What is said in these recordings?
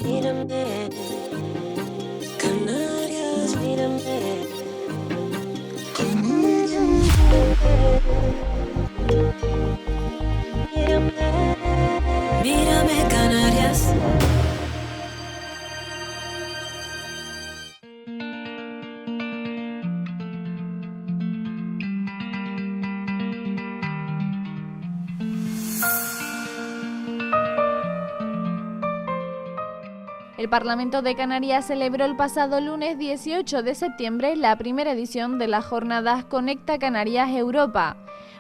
Mírame, Canarias, mírame, mírame, mírame, Canarias. El Parlamento de Canarias celebró el pasado lunes 18 de septiembre la primera edición de las jornadas Conecta Canarias Europa,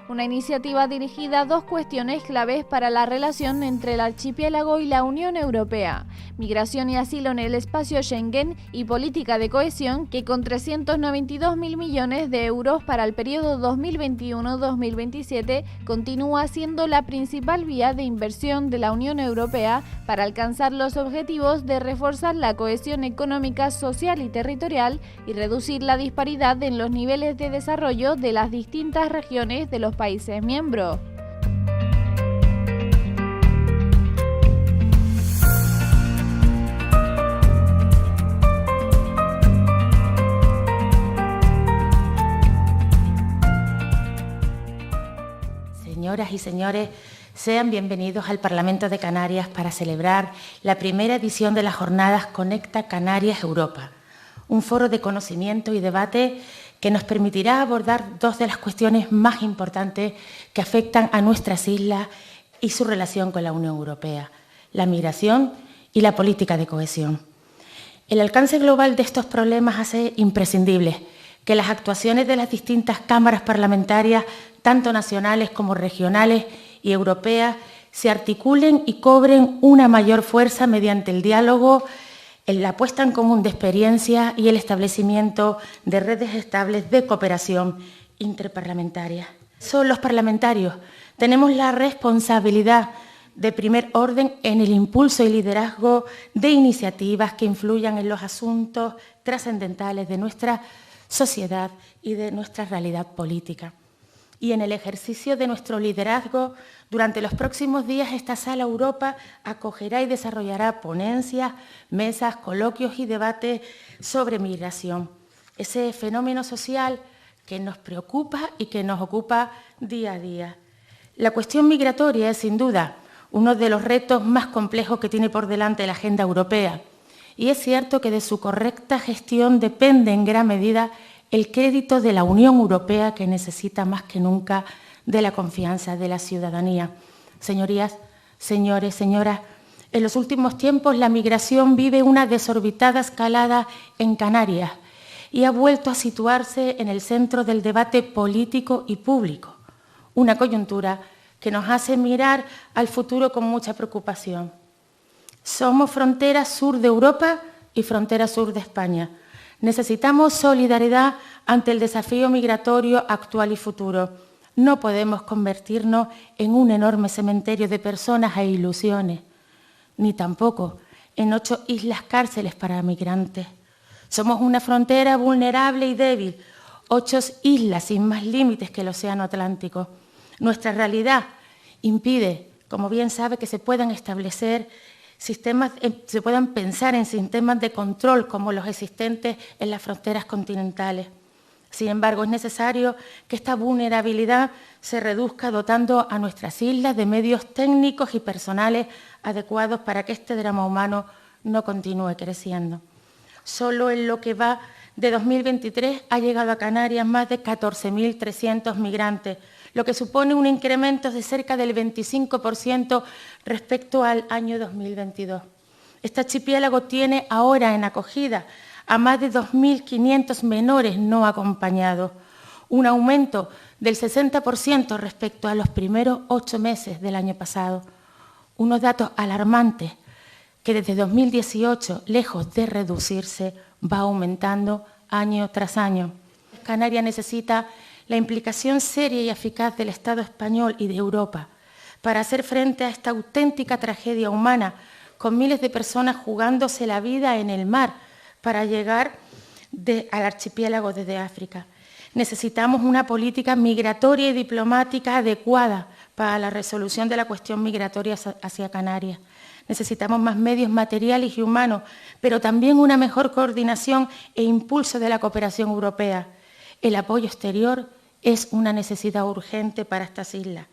una iniciativa dirigida a dos cuestiones claves para la relación entre el archipiélago y la Unión Europea: migración y asilo en el espacio Schengen y política de cohesión, que con 392.000 millones de euros para el periodo 2021-2027 continúa siendo la principal vía de inversión de la Unión Europea para alcanzar los objetivos de reforzar la cohesión económica, social y territorial y reducir la disparidad en los niveles de desarrollo de las distintas regiones de los países miembros. Señoras y señores, sean bienvenidos al Parlamento de Canarias para celebrar la primera edición de las jornadas Conecta Canarias Europa, un foro de conocimiento y debate que nos permitirá abordar dos de las cuestiones más importantes que afectan a nuestras islas y su relación con la Unión Europea: la migración y la política de cohesión. El alcance global de estos problemas hace imprescindible que las actuaciones de las distintas cámaras parlamentarias, tanto nacionales como regionales y europeas, se articulen y cobren una mayor fuerza mediante el diálogo, la puesta en común de experiencias y el establecimiento de redes estables de cooperación interparlamentaria. Son los parlamentarios. Tenemos la responsabilidad de primer orden en el impulso y liderazgo de iniciativas que influyan en los asuntos trascendentales de nuestra sociedad y de nuestra realidad política. Y en el ejercicio de nuestro liderazgo, durante los próximos días, esta Sala Europa acogerá y desarrollará ponencias, mesas, coloquios y debates sobre migración, ese fenómeno social que nos preocupa y que nos ocupa día a día. La cuestión migratoria es, sin duda, uno de los retos más complejos que tiene por delante la agenda europea. Y es cierto que de su correcta gestión depende en gran medida el crédito de la Unión Europea, que necesita más que nunca de la confianza de la ciudadanía. Señorías, señores, señoras, en los últimos tiempos la migración vive una desorbitada escalada en Canarias y ha vuelto a situarse en el centro del debate político y público, una coyuntura que nos hace mirar al futuro con mucha preocupación. Somos frontera sur de Europa y frontera sur de España. Necesitamos solidaridad ante el desafío migratorio actual y futuro. No podemos convertirnos en un enorme cementerio de personas e ilusiones, ni tampoco en 8 islas cárceles para migrantes. Somos una frontera vulnerable y débil, 8 islas sin más límites que el Océano Atlántico. Nuestra realidad impide, como bien sabe, que se puedan establecer se puedan pensar en sistemas de control como los existentes en las fronteras continentales. Sin embargo, es necesario que esta vulnerabilidad se reduzca dotando a nuestras islas de medios técnicos y personales adecuados para que este drama humano no continúe creciendo. Solo en lo que va de 2023 ha llegado a Canarias más de 14.300 migrantes, lo que supone un incremento de cerca del 25% respecto al año 2022. Este archipiélago tiene ahora en acogida a más de 2.500 menores no acompañados, un aumento del 60% respecto a los primeros 8 meses del año pasado. Unos datos alarmantes que desde 2018, lejos de reducirse, va aumentando año tras año. Canarias necesita la implicación seria y eficaz del Estado español y de Europa para hacer frente a esta auténtica tragedia humana, con miles de personas jugándose la vida en el mar para llegar al archipiélago desde África. Necesitamos una política migratoria y diplomática adecuada para la resolución de la cuestión migratoria hacia Canarias. Necesitamos más medios materiales y humanos, pero también una mejor coordinación e impulso de la cooperación europea. El apoyo exterior es una necesidad urgente para estas islas.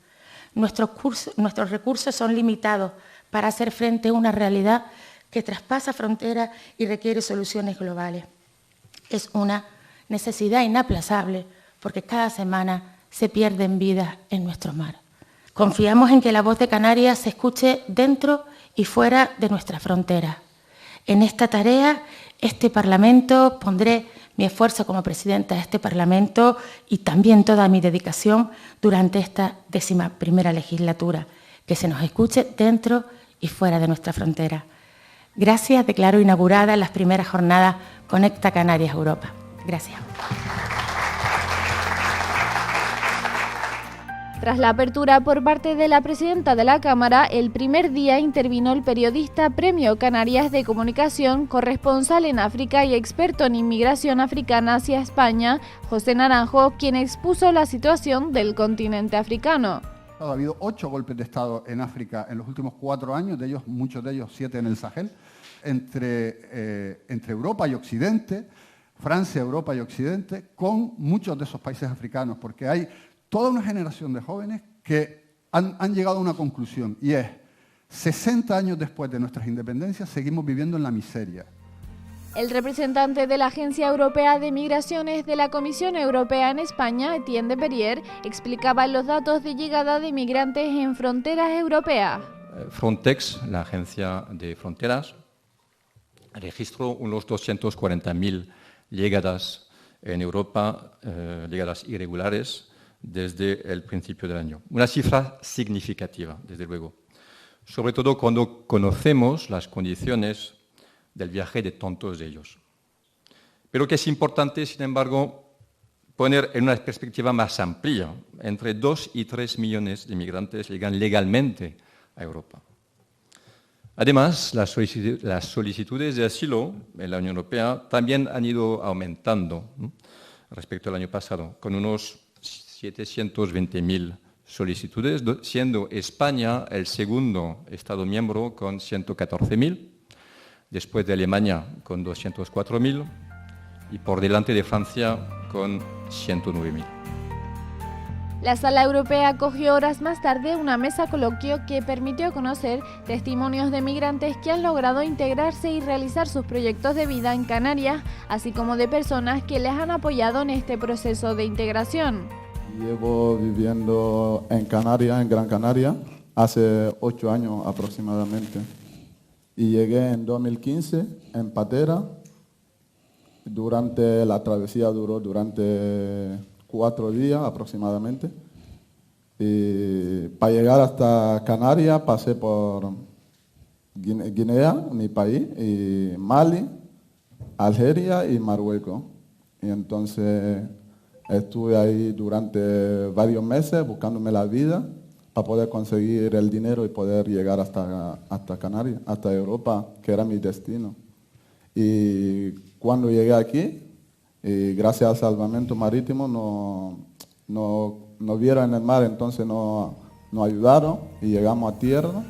Nuestros recursos son limitados para hacer frente a una realidad que traspasa fronteras y requiere soluciones globales. Es una necesidad inaplazable porque cada semana se pierden vidas en nuestro mar. Confiamos en que la voz de Canarias se escuche dentro y fuera de nuestras fronteras. En esta tarea, este Parlamento, pondré mi esfuerzo como presidenta de este Parlamento y también toda mi dedicación durante esta 11ª legislatura, que se nos escuche dentro y fuera de nuestra frontera. Gracias, declaro inauguradas las primeras jornadas Conecta Canarias Europa. Gracias. Tras la apertura por parte de la presidenta de la Cámara, el primer día intervino el periodista Premio Canarias de Comunicación, corresponsal en África y experto en inmigración africana hacia España, José Naranjo, quien expuso la situación del continente africano. Ha habido 8 golpes de Estado en África en los últimos 4 años, muchos de ellos 7 en el Sahel, entre Europa y Occidente, Francia, Europa y Occidente, con muchos de esos países africanos, porque hay toda una generación de jóvenes que han llegado a una conclusión, y es, 60 años después de nuestras independencias, seguimos viviendo en la miseria. El representante de la Agencia Europea de Migraciones de la Comisión Europea en España, Etienne de Perrier, explicaba los datos de llegada de migrantes en fronteras europeas. Frontex, la agencia de fronteras, registró unos 240.000 llegadas en Europa, llegadas irregulares, desde el principio del año. Una cifra significativa, desde luego, sobre todo cuando conocemos las condiciones del viaje de tantos de ellos. Pero que es importante, sin embargo, poner en una perspectiva más amplia. Entre 2 y 3 millones de inmigrantes llegan legalmente a Europa. Además, las solicitudes de asilo en la Unión Europea también han ido aumentando, ¿no?, respecto al año pasado, con unos 720.000 solicitudes, siendo España el segundo Estado miembro con 114.000, después de Alemania con 204.000 y por delante de Francia con 109.000. La Sala Europea acogió horas más tarde una mesa coloquio que permitió conocer testimonios de migrantes que han logrado integrarse y realizar sus proyectos de vida en Canarias, así como de personas que les han apoyado en este proceso de integración. Llevo viviendo en Canarias, en Gran Canaria, hace 8 años aproximadamente. Y llegué en 2015 en patera. La travesía duró durante 4 días aproximadamente. Y para llegar hasta Canarias pasé por Guinea, mi país, y Mali, Algeria y Marruecos. Y entonces estuve ahí durante varios meses buscándome la vida para poder conseguir el dinero y poder llegar hasta Canarias, hasta Europa, que era mi destino. Y cuando llegué aquí, y gracias al salvamento marítimo, nos vieron en el mar, entonces nos ayudaron y llegamos a tierra.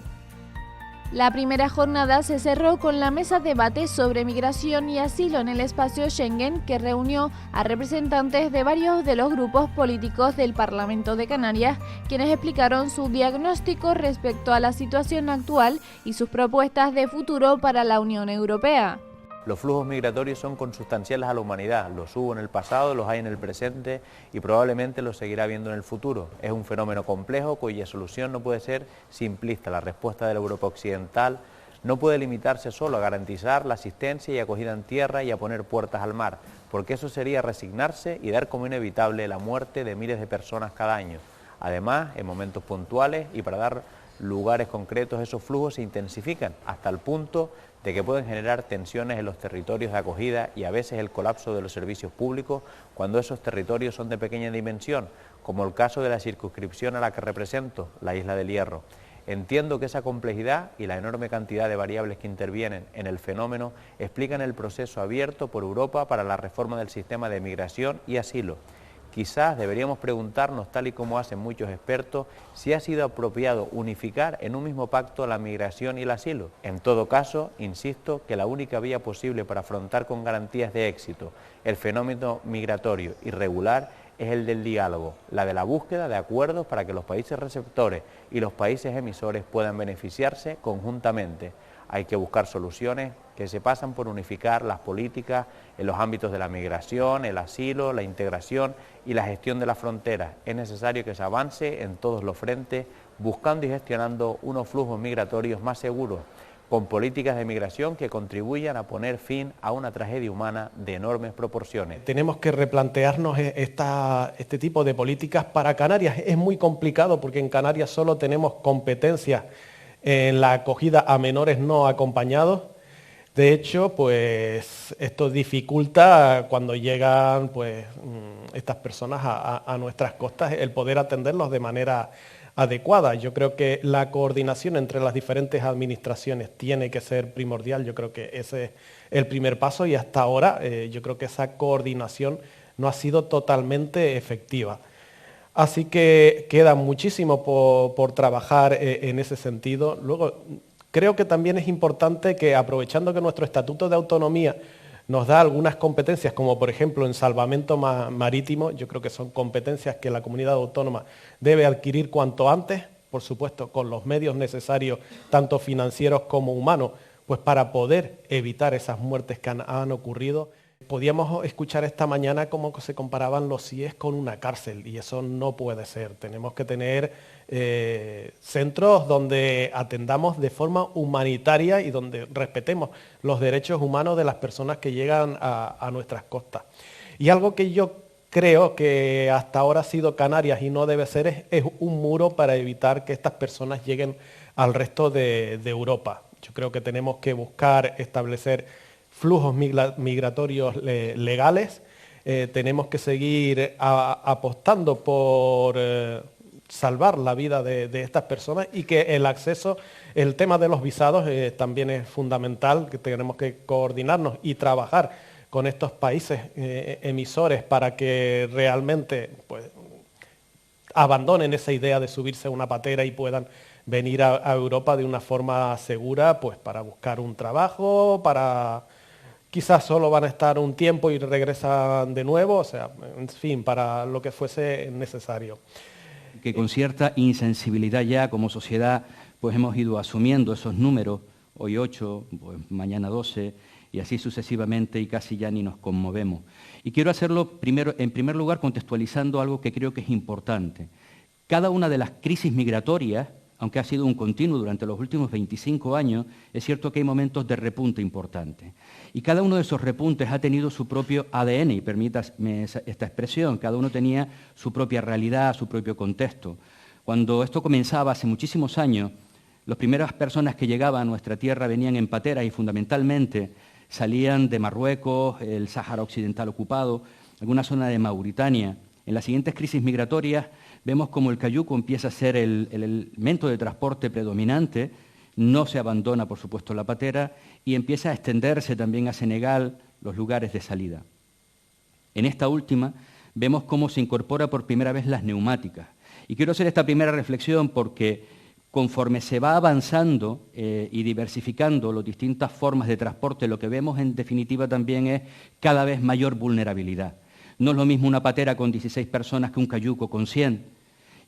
La primera jornada se cerró con la mesa de debate sobre migración y asilo en el espacio Schengen, que reunió a representantes de varios de los grupos políticos del Parlamento de Canarias, quienes explicaron su diagnóstico respecto a la situación actual y sus propuestas de futuro para la Unión Europea. Los flujos migratorios son consustanciales a la humanidad, los hubo en el pasado, los hay en el presente y probablemente los seguirá habiendo en el futuro. Es un fenómeno complejo cuya solución no puede ser simplista. La respuesta de la Europa occidental no puede limitarse solo a garantizar la asistencia y acogida en tierra y a poner puertas al mar, porque eso sería resignarse y dar como inevitable la muerte de miles de personas cada año. Además, en momentos puntuales y para dar lugares concretos, esos flujos se intensifican hasta el punto de que pueden generar tensiones en los territorios de acogida y a veces el colapso de los servicios públicos cuando esos territorios son de pequeña dimensión, como el caso de la circunscripción a la que represento, la Isla del Hierro. Entiendo que esa complejidad y la enorme cantidad de variables que intervienen en el fenómeno explican el proceso abierto por Europa para la reforma del sistema de migración y asilo, Quizás deberíamos preguntarnos, tal y como hacen muchos expertos, si ha sido apropiado unificar en un mismo pacto la migración y el asilo. En todo caso, insisto que la única vía posible para afrontar con garantías de éxito el fenómeno migratorio irregular es el del diálogo, la de la búsqueda de acuerdos para que los países receptores y los países emisores puedan beneficiarse conjuntamente. Hay que buscar soluciones que se pasan por unificar las políticas en los ámbitos de la migración, el asilo, la integración y la gestión de las fronteras. Es necesario que se avance en todos los frentes, buscando y gestionando unos flujos migratorios más seguros, con políticas de migración que contribuyan a poner fin a una tragedia humana de enormes proporciones. Tenemos que replantearnos este tipo de políticas para Canarias. Es muy complicado porque en Canarias solo tenemos competencias en la acogida a menores no acompañados. De hecho, pues esto dificulta cuando llegan pues, estas personas a nuestras costas el poder atenderlos de manera adecuada. Yo creo que la coordinación entre las diferentes administraciones tiene que ser primordial. Yo creo que ese es el primer paso y hasta ahora yo creo que esa coordinación no ha sido totalmente efectiva. Así que queda muchísimo por trabajar en ese sentido. Luego, creo que también es importante que, aprovechando que nuestro Estatuto de Autonomía nos da algunas competencias, como por ejemplo en salvamento marítimo, yo creo que son competencias que la comunidad autónoma debe adquirir cuanto antes, por supuesto con los medios necesarios, tanto financieros como humanos, pues para poder evitar esas muertes que han ocurrido. Podíamos escuchar esta mañana cómo se comparaban los CIES con una cárcel y eso no puede ser. Tenemos que tener centros donde atendamos de forma humanitaria y donde respetemos los derechos humanos de las personas que llegan a nuestras costas. Y algo que yo creo que hasta ahora ha sido Canarias y no debe ser es un muro para evitar que estas personas lleguen al resto de Europa. Yo creo que tenemos que buscar establecer flujos migratorios legales, tenemos que seguir apostando por salvar la vida de estas personas y que el acceso, el tema de los visados también es fundamental, que tenemos que coordinarnos y trabajar con estos países emisores para que realmente pues, abandonen esa idea de subirse a una patera y puedan venir a Europa de una forma segura, pues para buscar un trabajo, para quizás solo van a estar un tiempo y regresan de nuevo, o sea, en fin, para lo que fuese necesario. Que con cierta insensibilidad ya como sociedad, pues hemos ido asumiendo esos números, hoy 8, pues mañana 12, y así sucesivamente, y casi ya ni nos conmovemos. Y quiero hacerlo en primer lugar contextualizando algo que creo que es importante. Cada una de las crisis migratorias, aunque ha sido un continuo durante los últimos 25 años, es cierto que hay momentos de repunte importantes. Y cada uno de esos repuntes ha tenido su propio ADN, y permítanme esta expresión, cada uno tenía su propia realidad, su propio contexto. Cuando esto comenzaba hace muchísimos años, las primeras personas que llegaban a nuestra tierra venían en pateras y fundamentalmente salían de Marruecos, el Sáhara Occidental ocupado, alguna zona de Mauritania. En las siguientes crisis migratorias vemos como el cayuco empieza a ser el elemento de transporte predominante, no se abandona, por supuesto, la patera y empieza a extenderse también a Senegal los lugares de salida. En esta última vemos cómo se incorpora por primera vez las neumáticas. Y quiero hacer esta primera reflexión porque conforme se va avanzando y diversificando las distintas formas de transporte, lo que vemos en definitiva también es cada vez mayor vulnerabilidad. No es lo mismo una patera con 16 personas que un cayuco con 100.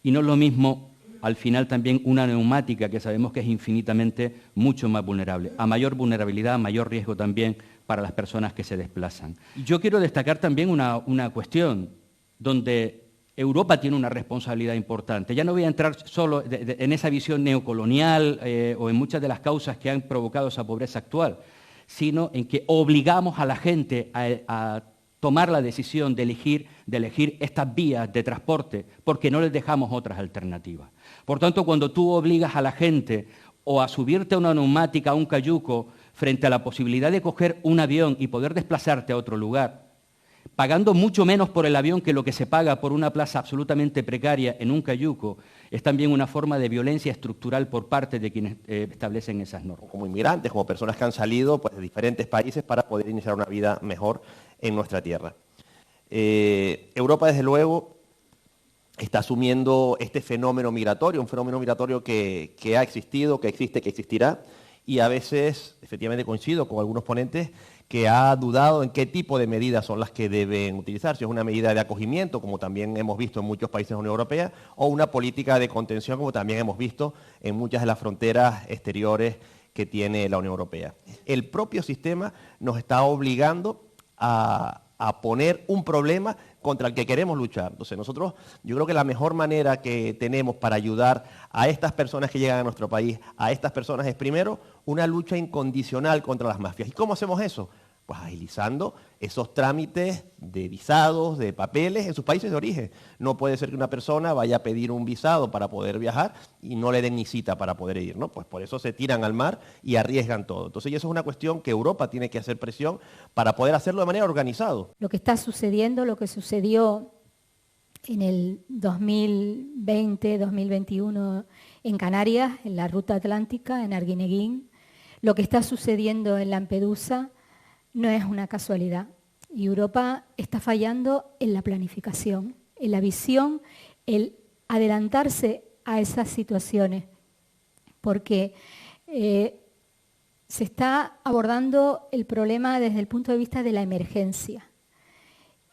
Y no es lo mismo, al final, también una neumática, que sabemos que es infinitamente mucho más vulnerable. A mayor vulnerabilidad, mayor riesgo también para las personas que se desplazan. Yo quiero destacar también una cuestión donde Europa tiene una responsabilidad importante. Ya no voy a entrar solo en esa visión neocolonial o en muchas de las causas que han provocado esa pobreza actual, sino en que obligamos a la gente a tomar la decisión de elegir estas vías de transporte porque no les dejamos otras alternativas. Por tanto, cuando tú obligas a la gente o a subirte a una neumática, a un cayuco, frente a la posibilidad de coger un avión y poder desplazarte a otro lugar, pagando mucho menos por el avión que lo que se paga por una plaza absolutamente precaria en un cayuco, es también una forma de violencia estructural por parte de quienes establecen esas normas. Como inmigrantes, como personas que han salido pues, de diferentes países para poder iniciar una vida mejor en nuestra tierra. Europa, desde luego, está asumiendo este fenómeno migratorio, un fenómeno migratorio que ha existido, que existe, que existirá, y a veces, efectivamente coincido con algunos ponentes, que ha dudado en qué tipo de medidas son las que deben utilizar, si es una medida de acogimiento, como también hemos visto en muchos países de la Unión Europea, o una política de contención, como también hemos visto en muchas de las fronteras exteriores que tiene la Unión Europea. El propio sistema nos está obligando a poner un problema contra el que queremos luchar. Entonces nosotros, yo creo que la mejor manera que tenemos para ayudar a estas personas que llegan a nuestro país, a estas personas, es primero una lucha incondicional contra las mafias. ¿Y cómo hacemos eso? Pues agilizando esos trámites de visados, de papeles en sus países de origen. No puede ser que una persona vaya a pedir un visado para poder viajar y no le den ni cita para poder ir, ¿no? Pues por eso se tiran al mar y arriesgan todo. Entonces, y eso es una cuestión que Europa tiene que hacer presión para poder hacerlo de manera organizada. Lo que está sucediendo, lo que sucedió en el 2020, 2021 en Canarias, en la ruta atlántica, en Arguineguín, lo que está sucediendo en Lampedusa, no es una casualidad. Y Europa está fallando en la planificación, en la visión, el adelantarse a esas situaciones, porque se está abordando el problema desde el punto de vista de la emergencia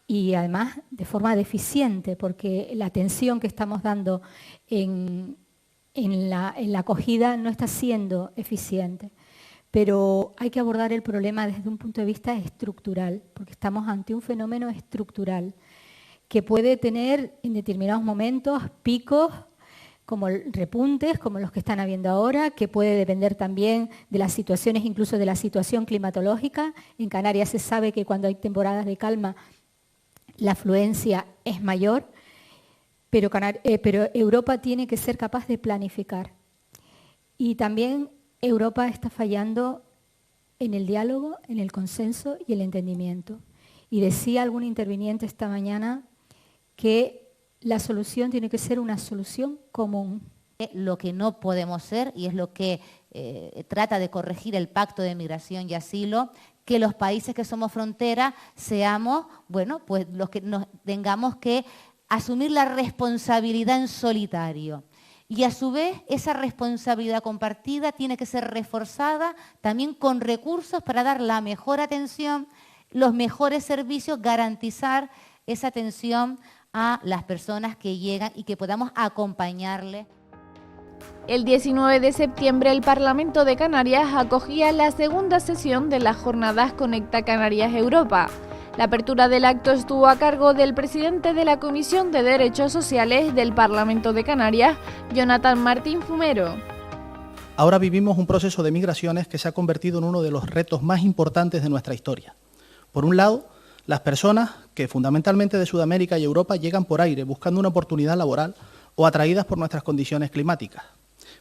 y además de forma deficiente, porque la atención que estamos dando en la acogida no está siendo eficiente. Pero hay que abordar el problema desde un punto de vista estructural, porque estamos ante un fenómeno estructural que puede tener en determinados momentos picos como repuntes, como los que están habiendo ahora, que puede depender también de las situaciones, incluso de la situación climatológica. En Canarias se sabe que cuando hay temporadas de calma la afluencia es mayor, pero Europa tiene que ser capaz de planificar. Y también Europa está fallando en el diálogo, en el consenso y el entendimiento. Y decía algún interviniente esta mañana que la solución tiene que ser una solución común. Lo que no podemos ser, y es lo que trata de corregir el Pacto de Migración y Asilo, que los países que somos frontera seamos, bueno, pues los que tengamos que asumir la responsabilidad en solitario. Y a su vez, esa responsabilidad compartida tiene que ser reforzada también con recursos para dar la mejor atención, los mejores servicios, garantizar esa atención a las personas que llegan y que podamos acompañarles. El 19 de septiembre el Parlamento de Canarias acogía la segunda sesión de las jornadas Conecta Canarias Europa. La apertura del acto estuvo a cargo del presidente de la Comisión de Derechos Sociales del Parlamento de Canarias, Jonathan Martín Fumero. Ahora vivimos un proceso de migraciones que se ha convertido en uno de los retos más importantes de nuestra historia. Por un lado, las personas que fundamentalmente de Sudamérica y Europa llegan por aire buscando una oportunidad laboral o atraídas por nuestras condiciones climáticas.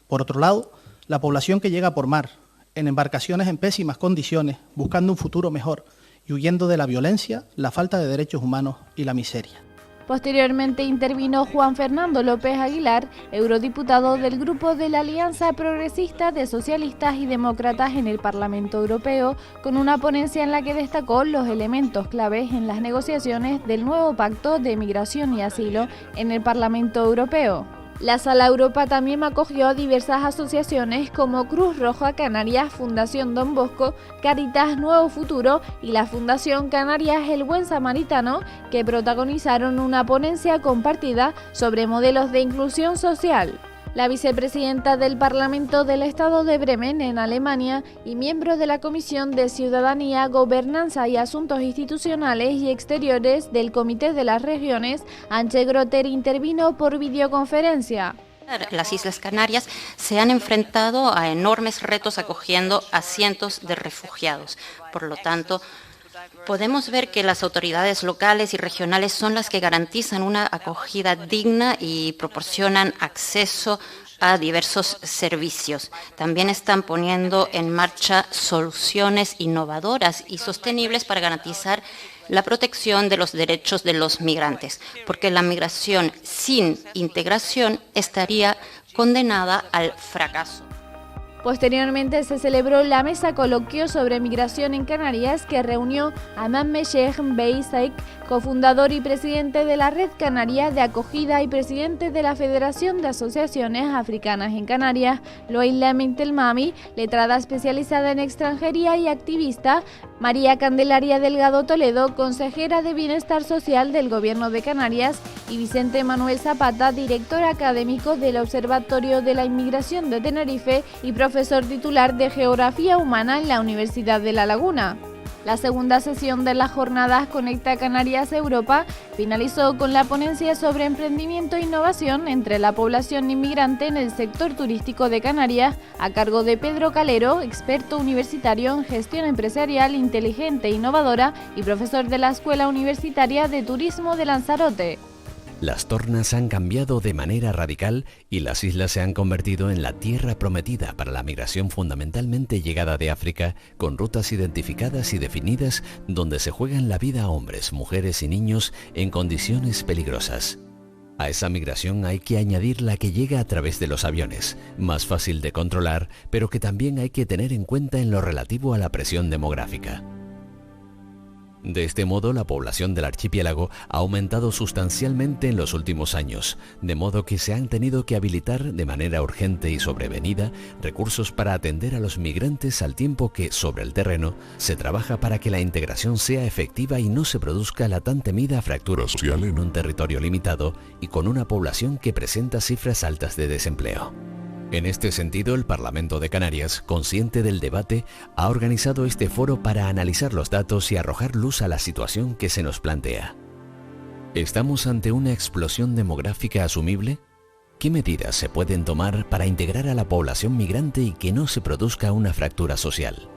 Por otro lado, la población que llega por mar, en embarcaciones en pésimas condiciones, buscando un futuro mejor y huyendo de la violencia, la falta de derechos humanos y la miseria. Posteriormente intervino Juan Fernando López Aguilar, eurodiputado del Grupo de la Alianza Progresista de Socialistas y Demócratas en el Parlamento Europeo, con una ponencia en la que destacó los elementos claves en las negociaciones del nuevo Pacto de Migración y Asilo en el Parlamento Europeo. La Sala Europa también acogió a diversas asociaciones como Cruz Roja Canarias, Fundación Don Bosco, Cáritas Nuevo Futuro y la Fundación Canarias El Buen Samaritano, que protagonizaron una ponencia compartida sobre modelos de inclusión social. La vicepresidenta del Parlamento del Estado de Bremen, en Alemania, y miembro de la Comisión de Ciudadanía, Gobernanza y Asuntos Institucionales y Exteriores del Comité de las Regiones, Antje Grotter, intervino por videoconferencia. Las Islas Canarias se han enfrentado a enormes retos acogiendo a cientos de refugiados. Por lo tanto, podemos ver que las autoridades locales y regionales son las que garantizan una acogida digna y proporcionan acceso a diversos servicios. También están poniendo en marcha soluciones innovadoras y sostenibles para garantizar la protección de los derechos de los migrantes, porque la migración sin integración estaría condenada al fracaso. Posteriormente se celebró la mesa coloquio sobre migración en Canarias que reunió a Mamme Sheikh Bey Saik, cofundador y presidente de la Red Canaria de Acogida y presidente de la Federación de Asociaciones Africanas en Canarias, Loila Mintelmami, letrada especializada en extranjería y activista, María Candelaria Delgado Toledo, consejera de Bienestar Social del Gobierno de Canarias, y Vicente Manuel Zapata, director académico del Observatorio de la Inmigración de Tenerife y profesor titular de Geografía Humana en la Universidad de La Laguna. La segunda sesión de las jornadas Conecta Canarias Europa finalizó con la ponencia sobre emprendimiento e innovación entre la población inmigrante en el sector turístico de Canarias, a cargo de Pedro Calero, experto universitario en gestión empresarial inteligente e innovadora y profesor de la Escuela Universitaria de Turismo de Lanzarote. Las tornas han cambiado de manera radical y las islas se han convertido en la tierra prometida para la migración fundamentalmente llegada de África, con rutas identificadas y definidas donde se juegan la vida a hombres, mujeres y niños en condiciones peligrosas. A esa migración hay que añadir la que llega a través de los aviones, más fácil de controlar, pero que también hay que tener en cuenta en lo relativo a la presión demográfica. De este modo, la población del archipiélago ha aumentado sustancialmente en los últimos años, de modo que se han tenido que habilitar de manera urgente y sobrevenida recursos para atender a los migrantes, al tiempo que, sobre el terreno, se trabaja para que la integración sea efectiva y no se produzca la tan temida fractura social en un territorio limitado y con una población que presenta cifras altas de desempleo. En este sentido, el Parlamento de Canarias, consciente del debate, ha organizado este foro para analizar los datos y arrojar luz a la situación que se nos plantea. ¿Estamos ante una explosión demográfica asumible? ¿Qué medidas se pueden tomar para integrar a la población migrante y que no se produzca una fractura social?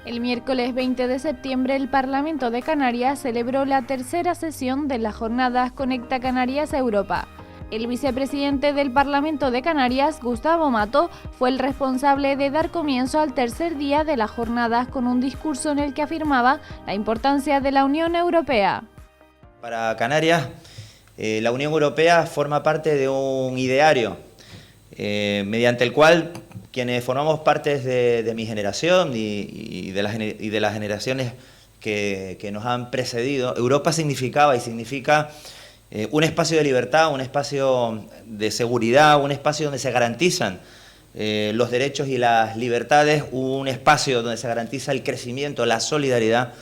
El miércoles 20 de septiembre, el Parlamento de Canarias celebró la tercera sesión de las jornadas Conecta Canarias Europa. El vicepresidente del Parlamento de Canarias, Gustavo Mato, fue el responsable de dar comienzo al tercer día de las jornadas con un discurso en el que afirmaba la importancia de la Unión Europea. Para Canarias, la Unión Europea forma parte de un ideario mediante el cual quienes formamos parte de mi generación y de las generaciones que nos han precedido, Europa significaba y significa un espacio de libertad, un espacio de seguridad, un espacio donde se garantizan los derechos y las libertades, un espacio donde se garantiza el crecimiento, la solidaridad,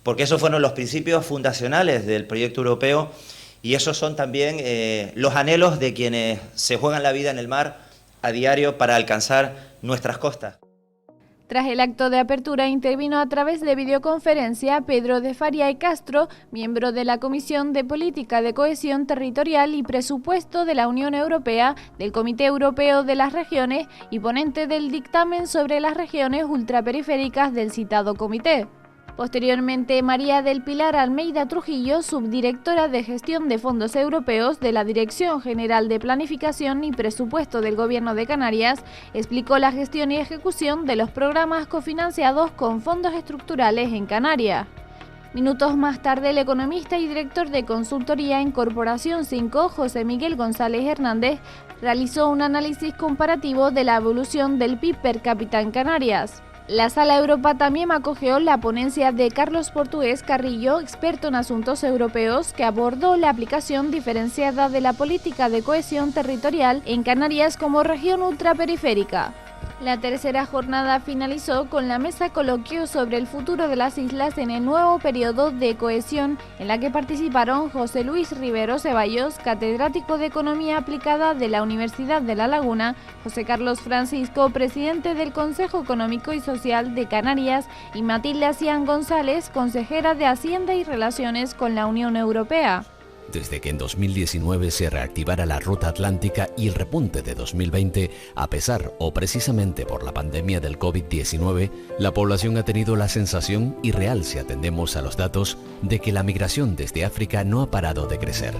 porque esos fueron los principios fundacionales del proyecto europeo y esos son también los anhelos de quienes se juegan la vida en el mar a diario para alcanzar nuestras costas. Tras el acto de apertura intervino a través de videoconferencia Pedro de Faria y Castro, miembro de la Comisión de Política de Cohesión Territorial y Presupuesto de la Unión Europea, del Comité Europeo de las Regiones y ponente del dictamen sobre las regiones ultraperiféricas del citado comité. Posteriormente, María del Pilar Almeida Trujillo, subdirectora de Gestión de Fondos Europeos de la Dirección General de Planificación y Presupuesto del Gobierno de Canarias, explicó la gestión y ejecución de los programas cofinanciados con fondos estructurales en Canarias. Minutos más tarde, el economista y director de consultoría en Corporación 5, José Miguel González Hernández, realizó un análisis comparativo de la evolución del PIB per cápita en Canarias. La Sala Europa también acogió la ponencia de Carlos Portugués Carrillo, experto en asuntos europeos, que abordó la aplicación diferenciada de la política de cohesión territorial en Canarias como región ultraperiférica. La tercera jornada finalizó con la mesa coloquio sobre el futuro de las islas en el nuevo periodo de cohesión, en la que participaron José Luis Rivero Ceballos, catedrático de Economía Aplicada de la Universidad de La Laguna, José Carlos Francisco, presidente del Consejo Económico y Social de Canarias, y Matilde Cian González, consejera de Hacienda y Relaciones con la Unión Europea. Desde que en 2019 se reactivara la ruta atlántica y el repunte de 2020, a pesar o precisamente por la pandemia del COVID-19, la población ha tenido la sensación, y real si atendemos a los datos, de que la migración desde África no ha parado de crecer.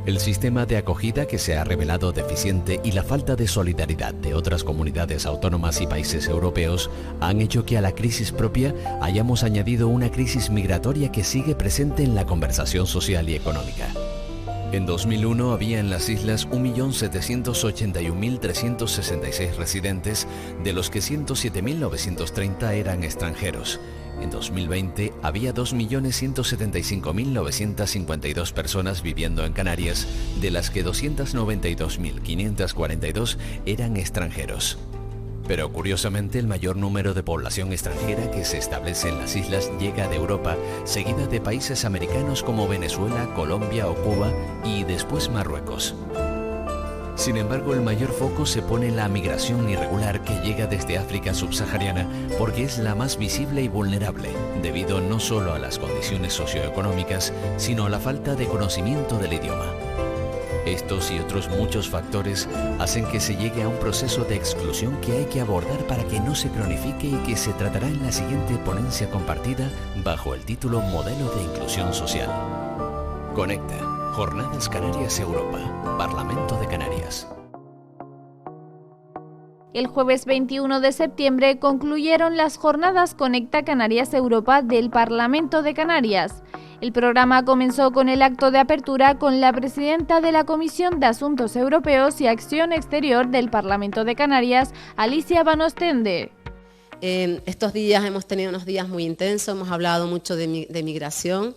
El sistema de acogida, que se ha revelado deficiente, y la falta de solidaridad de otras comunidades autónomas y países europeos han hecho que a la crisis propia hayamos añadido una crisis migratoria que sigue presente en la conversación social y económica. En 2001 había en las islas 1.781.366 residentes, de los que 107.930 eran extranjeros. En 2020 había 2.175.952 personas viviendo en Canarias, de las que 292.542 eran extranjeros. Pero curiosamente el mayor número de población extranjera que se establece en las islas llega de Europa, seguida de países americanos como Venezuela, Colombia o Cuba y después Marruecos. Sin embargo, el mayor foco se pone en la migración irregular que llega desde África subsahariana porque es la más visible y vulnerable, debido no solo a las condiciones socioeconómicas, sino a la falta de conocimiento del idioma. Estos y otros muchos factores hacen que se llegue a un proceso de exclusión que hay que abordar para que no se cronifique y que se tratará en la siguiente ponencia compartida bajo el título Modelo de Inclusión Social. Conecta. Jornadas Canarias Europa. Parlamento de Canarias. El jueves 21 de septiembre concluyeron las Jornadas Conecta Canarias Europa del Parlamento de Canarias. El programa comenzó con el acto de apertura con la presidenta de la Comisión de Asuntos Europeos y Acción Exterior del Parlamento de Canarias, Alicia Van Ostende. Estos días hemos tenido unos días muy intensos, hemos hablado mucho de migración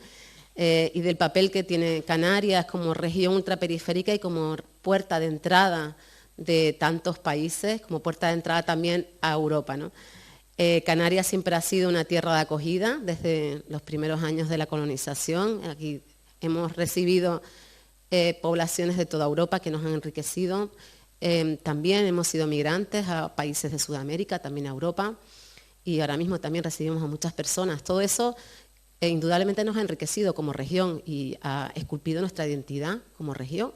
y del papel que tiene Canarias como región ultraperiférica y como puerta de entrada de tantos países, como puerta de entrada también a Europa, ¿no? Canarias siempre ha sido una tierra de acogida desde los primeros años de la colonización. Aquí hemos recibido poblaciones de toda Europa que nos han enriquecido. También hemos sido migrantes a países de Sudamérica, también a Europa, y ahora mismo también recibimos a muchas personas. Todo eso indudablemente nos ha enriquecido como región y ha esculpido nuestra identidad como región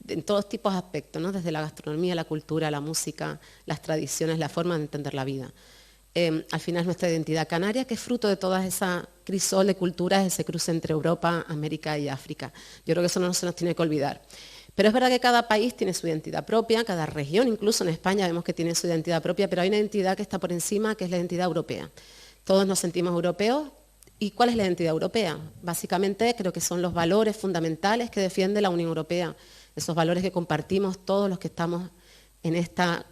en todos tipos de aspectos, ¿no? Desde la gastronomía, la cultura, la música, las tradiciones, la forma de entender la vida. Al final nuestra identidad canaria, que es fruto de toda esa crisol de culturas, ese cruce entre Europa, América y África. Yo creo que eso no se nos tiene que olvidar. Pero es verdad que cada país tiene su identidad propia, cada región, incluso en España vemos que tiene su identidad propia, pero hay una identidad que está por encima, que es la identidad europea. Todos nos sentimos europeos. ¿Y cuál es la identidad europea? Básicamente creo que son los valores fundamentales que defiende la Unión Europea, esos valores que compartimos todos los que estamos en esta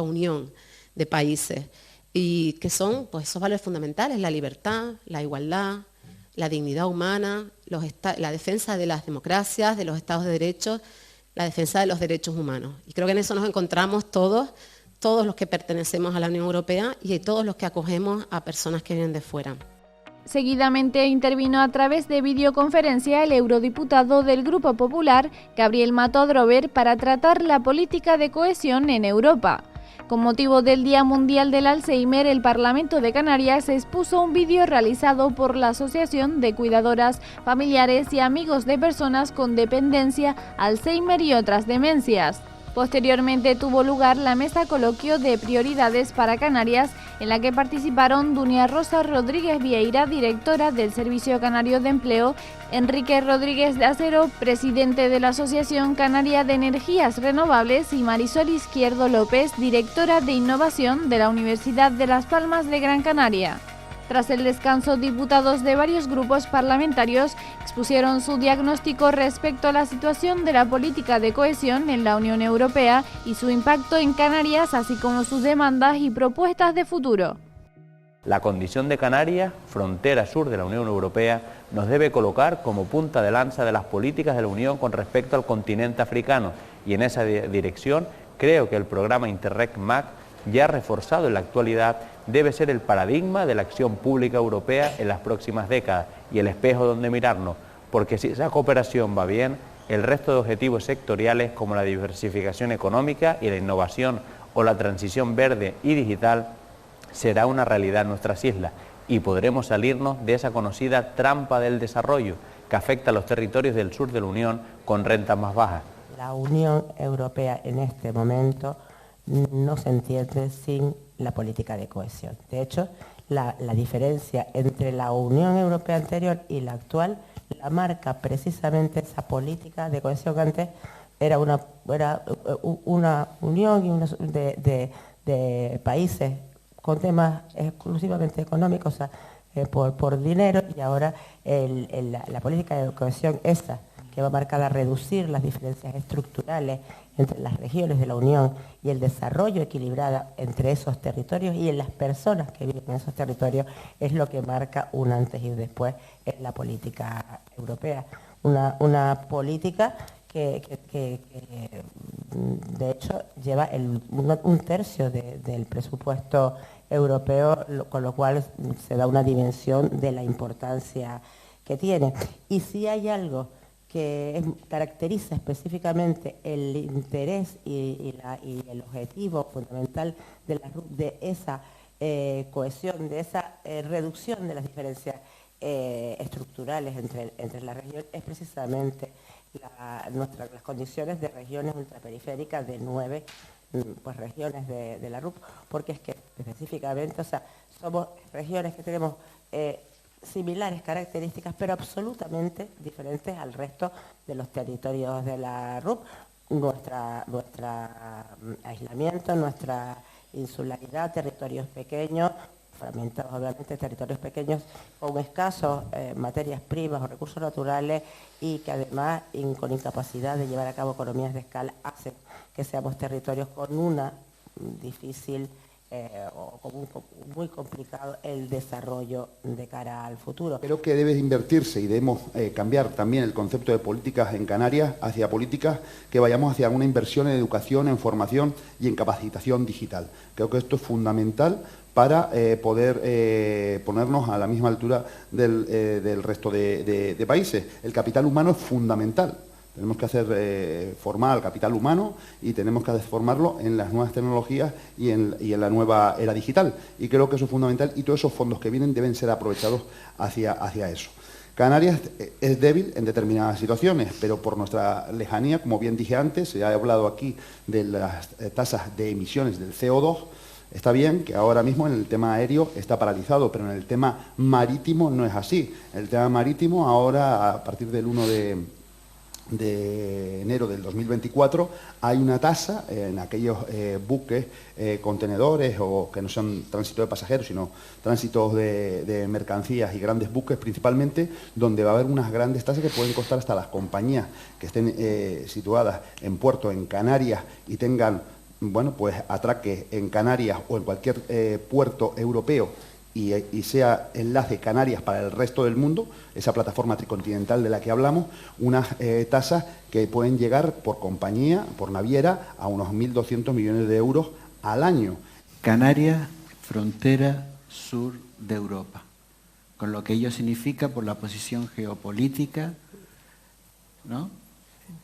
unión de países. Y que son pues, esos valores fundamentales, la libertad, la igualdad, la dignidad humana, la defensa de las democracias, de los estados de derecho, la defensa de los derechos humanos. Y creo que en eso nos encontramos todos los que pertenecemos a la Unión Europea y todos los que acogemos a personas que vienen de fuera. Seguidamente intervino a través de videoconferencia el eurodiputado del Grupo Popular, Gabriel Mato Adrover, para tratar la política de cohesión en Europa. Con motivo del Día Mundial del Alzheimer, el Parlamento de Canarias expuso un vídeo realizado por la Asociación de Cuidadoras, Familiares y Amigos de Personas con Dependencia, Alzheimer y otras demencias. Posteriormente tuvo lugar la mesa coloquio de prioridades para Canarias, en la que participaron Dunia Rosa Rodríguez Vieira, directora del Servicio Canario de Empleo, Enrique Rodríguez de Acero, presidente de la Asociación Canaria de Energías Renovables, y Marisol Izquierdo López, directora de Innovación de la Universidad de Las Palmas de Gran Canaria. Tras el descanso, diputados de varios grupos parlamentarios expusieron su diagnóstico respecto a la situación de la política de cohesión en la Unión Europea y su impacto en Canarias, así como sus demandas y propuestas de futuro. La condición de Canarias, frontera sur de la Unión Europea, nos debe colocar como punta de lanza de las políticas de la Unión con respecto al continente africano, y en esa dirección creo que el programa Interreg MAC, ya reforzado en la actualidad, debe ser el paradigma de la acción pública europea en las próximas décadas y el espejo donde mirarnos, porque si esa cooperación va bien, el resto de objetivos sectoriales como la diversificación económica y la innovación o la transición verde y digital será una realidad en nuestras islas y podremos salirnos de esa conocida trampa del desarrollo que afecta a los territorios del sur de la Unión con rentas más bajas. La Unión Europea en este momento no se entiende sin la política de cohesión. De hecho, la diferencia entre la Unión Europea anterior y la actual la marca precisamente esa política de cohesión que antes era una unión de países con temas exclusivamente económicos, por dinero, y ahora la política de cohesión esa que va marcada a reducir las diferencias estructurales entre las regiones de la Unión y el desarrollo equilibrado entre esos territorios y en las personas que viven en esos territorios, es lo que marca un antes y un después en la política europea. Una política que de hecho lleva un tercio del presupuesto europeo, con lo cual se da una dimensión de la importancia que tiene. Y si hay algo que caracteriza específicamente el interés y el objetivo fundamental de esa cohesión, de esa reducción de las diferencias estructurales entre la región, es precisamente las condiciones de regiones ultraperiféricas de 9 regiones de la RUP, porque es que específicamente, o sea, somos regiones que tenemos similares características, pero absolutamente diferentes al resto de los territorios de la RUP. Nuestro aislamiento, nuestra insularidad, territorios pequeños, fragmentados obviamente, territorios pequeños con escasos materias primas o recursos naturales, y que además con incapacidad de llevar a cabo economías de escala hacen que seamos territorios con una difícil o con muy complicado el desarrollo de cara al futuro. Creo que debe invertirse y debemos cambiar también el concepto de políticas en Canarias hacia políticas que vayamos hacia una inversión en educación, en formación y en capacitación digital. Creo que esto es fundamental para poder ponernos a la misma altura del resto de países. El capital humano es fundamental. Tenemos que formar al capital humano y tenemos que formarlo en las nuevas tecnologías y en la nueva era digital. Y creo que eso es fundamental, y todos esos fondos que vienen deben ser aprovechados hacia eso. Canarias es débil en determinadas situaciones, pero por nuestra lejanía, como bien dije antes, se ha hablado aquí de las tasas de emisiones del CO2. Está bien que ahora mismo en el tema aéreo está paralizado, pero en el tema marítimo no es así. En el tema marítimo ahora, a partir del 1 de enero del 2024, hay una tasa en aquellos buques, contenedores, o que no son tránsitos de pasajeros, sino tránsitos de mercancías y grandes buques principalmente, donde va a haber unas grandes tasas que pueden costar hasta las compañías que estén situadas en puerto en Canarias y tengan, bueno, pues atraque en Canarias o en cualquier puerto europeo, y sea enlace Canarias para el resto del mundo, esa plataforma tricontinental de la que hablamos, unas tasas que pueden llegar por compañía, por naviera, a unos 1.200 millones de euros al año. Canarias, frontera sur de Europa, con lo que ello significa por la posición geopolítica, ¿no?,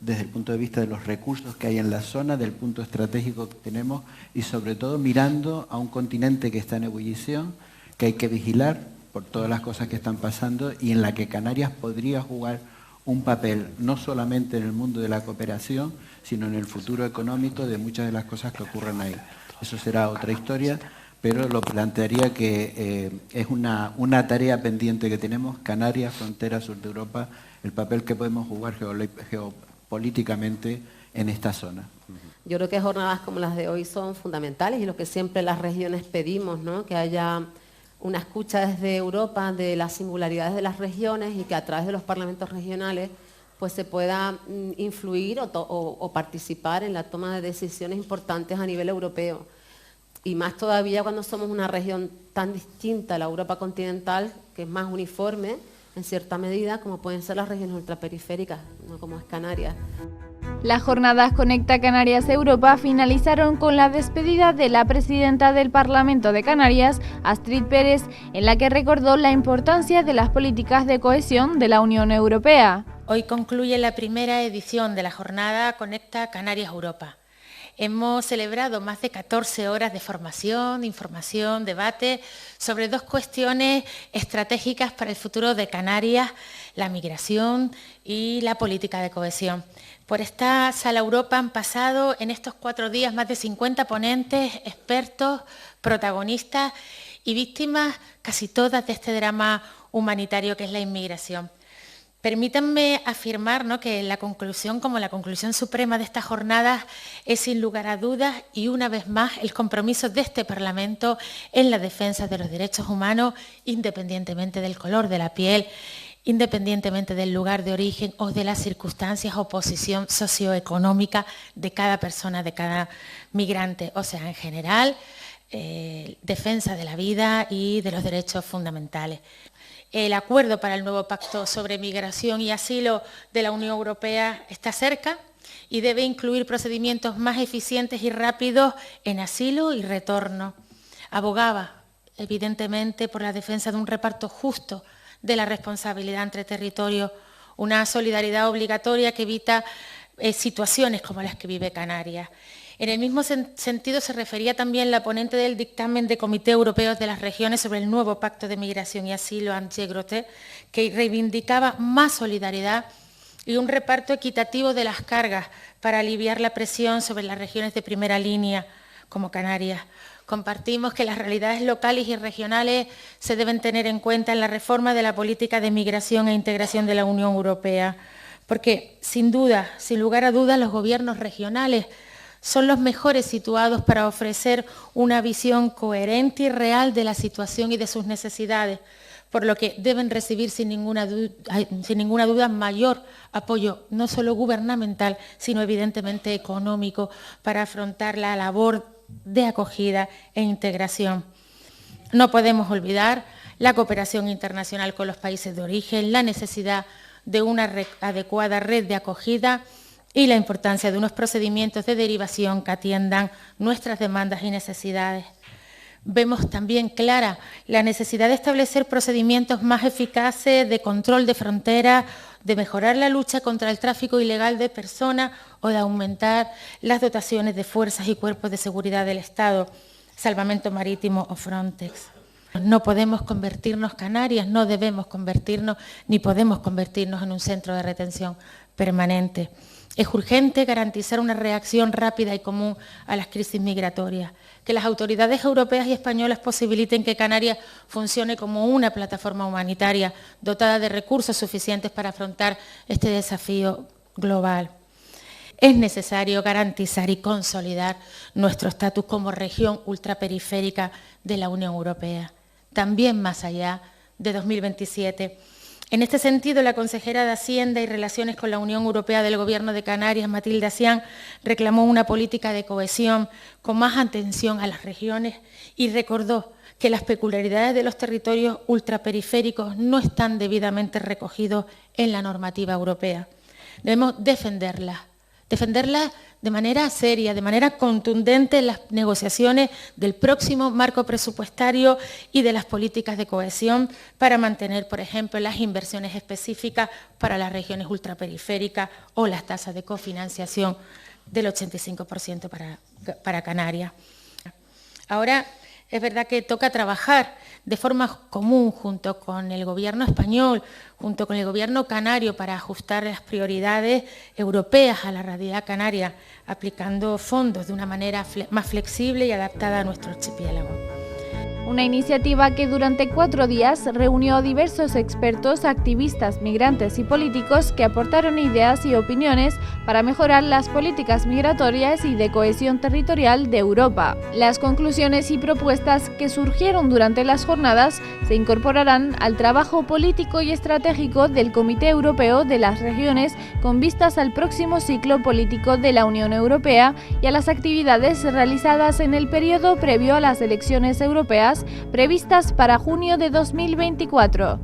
desde el punto de vista de los recursos que hay en la zona, del punto estratégico que tenemos, y sobre todo mirando a un continente que está en ebullición, que hay que vigilar por todas las cosas que están pasando, y en la que Canarias podría jugar un papel no solamente en el mundo de la cooperación, sino en el futuro económico de muchas de las cosas que ocurren ahí. Eso será otra historia, pero lo plantearía que es una tarea pendiente que tenemos, Canarias, frontera sur de Europa, el papel que podemos jugar geopolíticamente en esta zona. Yo creo que jornadas como las de hoy son fundamentales, y lo que siempre las regiones pedimos, ¿no?, que haya una escucha desde Europa de las singularidades de las regiones, y que a través de los parlamentos regionales pues se pueda influir o participar en la toma de decisiones importantes a nivel europeo. Y más todavía cuando somos una región tan distinta a la Europa continental, que es más uniforme en cierta medida, como pueden ser las regiones ultraperiféricas, ¿no?, como es Canarias. Las jornadas Conecta Canarias Europa finalizaron con la despedida de la presidenta del Parlamento de Canarias, Astrid Pérez, en la que recordó la importancia de las políticas de cohesión de la Unión Europea. Hoy concluye la primera edición de la jornada Conecta Canarias Europa. Hemos celebrado más de 14 horas de formación, información, debate sobre dos cuestiones estratégicas para el futuro de Canarias: la migración y la política de cohesión. Por esta Sala Europa han pasado en estos 4 días más de 50 ponentes, expertos, protagonistas y víctimas, casi todas, de este drama humanitario que es la inmigración. Permítanme afirmar, ¿no?, que la conclusión, como la conclusión suprema de estas jornadas, es sin lugar a dudas y una vez más el compromiso de este Parlamento en la defensa de los derechos humanos, independientemente del color de la piel independientemente del lugar de origen o de las circunstancias o posición socioeconómica de cada persona, de cada migrante. O sea, en general, defensa de la vida y de los derechos fundamentales. El acuerdo para el nuevo Pacto sobre Migración y Asilo de la Unión Europea está cerca y debe incluir procedimientos más eficientes y rápidos en asilo y retorno. Abogaba, evidentemente, por la defensa de un reparto justo de la responsabilidad entre territorios, una solidaridad obligatoria que evita situaciones como las que vive Canarias. En el mismo sentido se refería también la ponente del dictamen de Comité Europeo de las Regiones sobre el nuevo Pacto de Migración y Asilo, Antje Grote, que reivindicaba más solidaridad y un reparto equitativo de las cargas para aliviar la presión sobre las regiones de primera línea, como Canarias. Compartimos que las realidades locales y regionales se deben tener en cuenta en la reforma de la política de migración e integración de la Unión Europea, porque sin duda, sin lugar a dudas, los gobiernos regionales son los mejores situados para ofrecer una visión coherente y real de la situación y de sus necesidades, por lo que deben recibir sin ninguna duda mayor apoyo, no solo gubernamental, sino evidentemente económico, para afrontar la labor de acogida e integración. No podemos olvidar la cooperación internacional con los países de origen, la necesidad de una adecuada red de acogida y la importancia de unos procedimientos de derivación que atiendan nuestras demandas y necesidades. Vemos también clara la necesidad de establecer procedimientos más eficaces de control de fronteras, de mejorar la lucha contra el tráfico ilegal de personas o de aumentar las dotaciones de fuerzas y cuerpos de seguridad del Estado, Salvamento Marítimo o Frontex. No podemos convertirnos, Canarias, no debemos convertirnos ni podemos convertirnos en un centro de retención permanente. Es urgente garantizar una reacción rápida y común a las crisis migratorias, que las autoridades europeas y españolas posibiliten que Canarias funcione como una plataforma humanitaria dotada de recursos suficientes para afrontar este desafío global. Es necesario garantizar y consolidar nuestro estatus como región ultraperiférica de la Unión Europea, también más allá de 2027. En este sentido, la consejera de Hacienda y Relaciones con la Unión Europea del Gobierno de Canarias, Matilde Asián, reclamó una política de cohesión con más atención a las regiones y recordó que las peculiaridades de los territorios ultraperiféricos no están debidamente recogidos en la normativa europea. Debemos defenderlas de manera seria, de manera contundente en las negociaciones del próximo marco presupuestario y de las políticas de cohesión para mantener, por ejemplo, las inversiones específicas para las regiones ultraperiféricas o las tasas de cofinanciación del 85% para Canarias. Ahora, es verdad que toca trabajar de forma común junto con el Gobierno español, junto con el Gobierno canario para ajustar las prioridades europeas a la realidad canaria, aplicando fondos de una manera más flexible y adaptada a nuestro archipiélago. Una iniciativa que durante 4 días reunió a diversos expertos, activistas, migrantes y políticos que aportaron ideas y opiniones para mejorar las políticas migratorias y de cohesión territorial de Europa. Las conclusiones y propuestas que surgieron durante las jornadas se incorporarán al trabajo político y estratégico del Comité Europeo de las Regiones con vistas al próximo ciclo político de la Unión Europea y a las actividades realizadas en el periodo previo a las elecciones europeas previstas para junio de 2024.